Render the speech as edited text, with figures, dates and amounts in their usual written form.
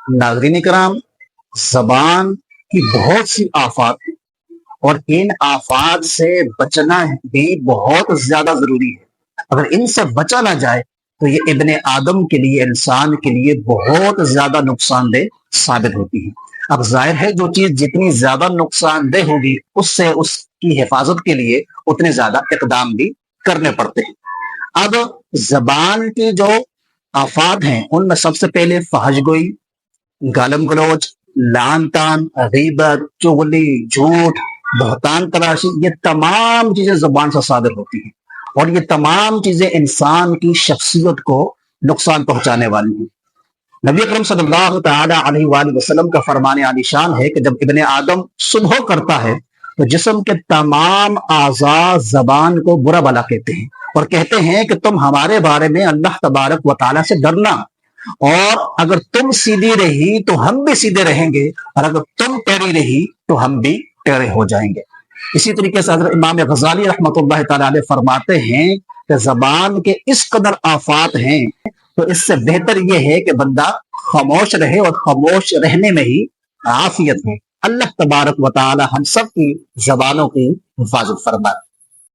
नाज़रीन इकराम, ज़बान की बहुत सी आफात हैं और इन आफात से बचना भी बहुत ज्यादा जरूरी है। अगर इनसे बचा ना जाए तो ये इब्ने आदम के लिए, इंसान के लिए बहुत ज्यादा नुकसानदेह साबित होती है। अब जाहिर है जो चीज जितनी ज्यादा नुकसानदेह होगी उससे उसकी हिफाजत के लिए उतने ज्यादा इकदाम भी करने पड़ते हैं। अब जबान की जो आफात हैं उनमें सबसे पहले फहशगोई, गालम गलौज, लान तान, गीबत, चुगली, झूठ, बहतान तराशी, ये तमाम चीजें जुबान से सादिर होती हैं और ये तमाम चीजें इंसान की शख्सियत को नुकसान पहुंचाने वाली हैं। नबी अकरम सल्लल्लाहु तआला अलैहि वसल्लम का फरमान आलिशान है कि जब इब्ने आदम सुबह करता है तो जिस्म के तमाम आज़ा जबान को बुरा भला कहते हैं और कहते हैं कि तुम हमारे बारे में अल्लाह तबारक व तआला से डरना, और अगर तुम सीधी रही तो हम भी सीधे रहेंगे और अगर तुम टेढ़ी रही तो हम भी टेढ़े हो जाएंगे। इसी तरीके से हज़रत इमाम गज़ाली रहमतुल्लाह तआला अलैह फरमाते हैं कि ज़बान के इस कदर आफात हैं तो इससे बेहतर यह है कि बंदा खामोश रहे और खामोश रहने में ही आफियत है। अल्लाह तबारक व तआला हम सब की ज़बानों की हिफाजत फरमाए।